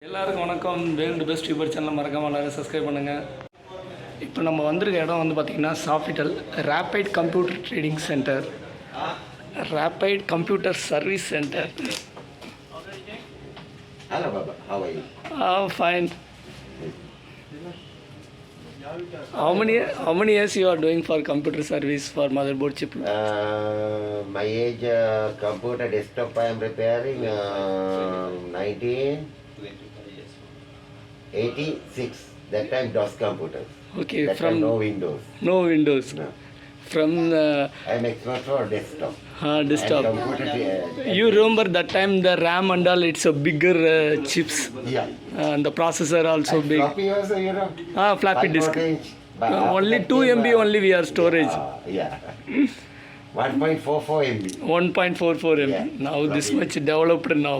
எல்லாருக்கும் வணக்கம். World best Uber channel மறக்காம எல்லாரும் சப்ஸ்கிரைப் பண்ணுங்கள். இப்போ நம்ம வந்திருக்க இடம் வந்து பார்த்திங்கன்னா Softel rapid computer trading centre, rapid computer service centre. Hello Baba, how are you? Fine. How many years you are doing for computer service for motherboard chip? My age computer desktop I am repairing 1986. That time DOS computers. Okay, that from time no Windows. No Windows. No. From I am expert for desktop. Desktop. And computer, You remember that time the RAM and all, it's a bigger chips. Yeah. And the processor also and big. Floppy also, you know. Floppy disk. Only 2 MB only we are storage. Yeah. 1.44 MB. 1.44 MB. Yeah. Now this much developed now.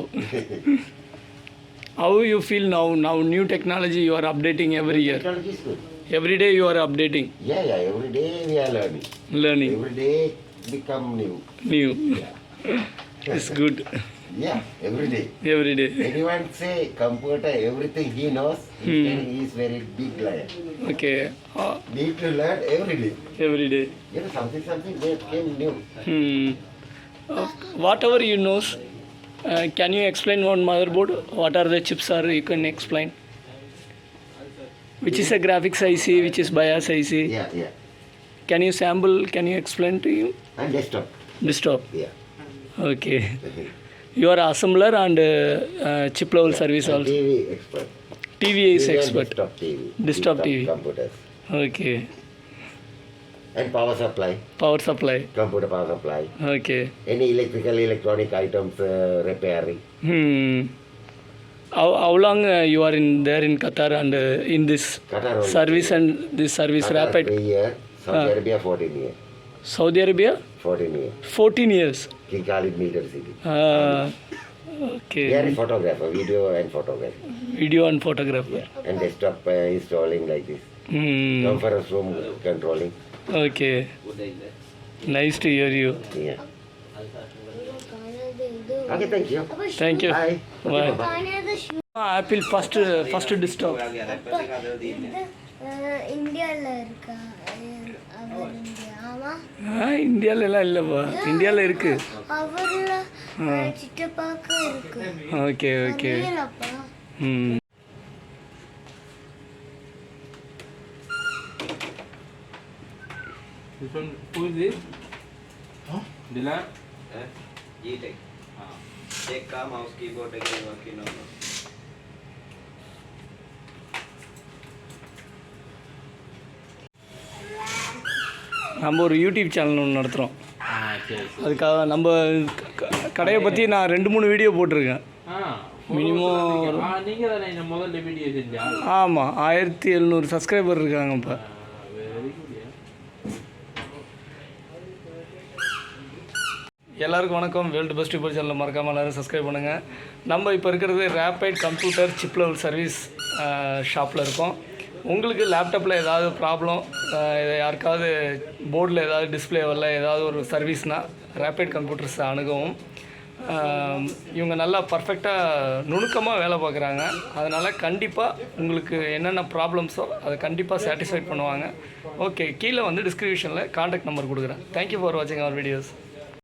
How you feel now? Now new technology you are updating every year. Technology is good. Every day you are updating. Yeah. Every day we are learning. Learning. Every day become new. New. Yeah. It's good. Yeah, every day. Every day. Anyone say computer, everything he knows, he is very big liar. Okay. Need to learn every day. Every day. You know, something that came new. Whatever you know, can you explain one motherboard? What are the chips are? You can explain. Which is a graphics IC, which is BIOS IC. Yeah. Can you sample? Can you explain to you? And desktop. Desktop. Yeah. Okay. You are assembler and chip level service and also. TV expert. TV is expert. Desktop TV. Desktop TV. Computers. Okay. And power supply. Power supply. Computer power supply. Okay. Any electronic items repairing. How long you are there in Qatar and in this Qatar only. service and this service Qatar rapid? 3 years. Saudi Arabia 14 years. Saudi Arabia? 14 years. 14 years. King Khalid Military City. Okay. They are a photographer, video and photography. Video and photographer. And desktop installing like this. Conference room controlling. Okay. Nice to hear you. Yeah. Okay, thank you. Thank you. Bye. Bye. Okay, bye. Apple first desktop. இந்தியாவில் இருக்கா அவர் India ஆமாம் இந்தியாவிலலாம் இல்லைப்பா. இந்தியாவில் இருக்கு. அவரில் சித்தப்பாக்கு இருக்கு. Okay okay. அப்பா This one, who is this? Dylan? G-Tech. Check का mouse keyboard again working on. நம்ம ஒரு யூடியூப் சேனல் ஒன்று நடத்துகிறோம். சரி. அதுக்காக நம்ம கடையை பற்றி நான் 2-3 வீடியோ போட்டிருக்கேன். மினிமம் நீங்கள் தானே இந்த முதல்ல வீடியோ செஞ்சா? ஆமாம், 1700 சப்ஸ்கிரைபர் இருக்காங்க இப்போ. Very good. எல்லாருக்கும் வணக்கம். வேர்ல்டு பெஸ்ட் யூபர் சேனலில் மறக்காமல் எல்லோரும் சப்ஸ்கிரைப் பண்ணுங்கள். நம்ம இப்போ இருக்கிறது rapid computer chip level service ஷாப்பில் இருக்கோம். உங்களுக்கு லேப்டாப்பில் ஏதாவது ப்ராப்ளம், யாருக்காவது போர்டில் ஏதாவது டிஸ்பிளே வரல, ஏதாவது ஒரு சர்வீஸ்னால் ரேபிட் கம்ப்யூட்டர்ஸ் அணுகவும். இவங்க நல்லா பர்ஃபெக்டாக நுணுக்கமாக வேலை பார்க்குறாங்க. அதனால் கண்டிப்பாக உங்களுக்கு என்னென்ன ப்ராப்ளம்ஸோ அதை கண்டிப்பாக சாட்டிஸ்ஃபைட் பண்ணுவாங்க. ஓகே, கீழே வந்து டிஸ்கிரிப்ஷனில் கான்டாக்ட் நம்பர் கொடுக்குறேன். தேங்க்யூ ஃபார் வாட்சிங் அவர் வீடியோஸ்.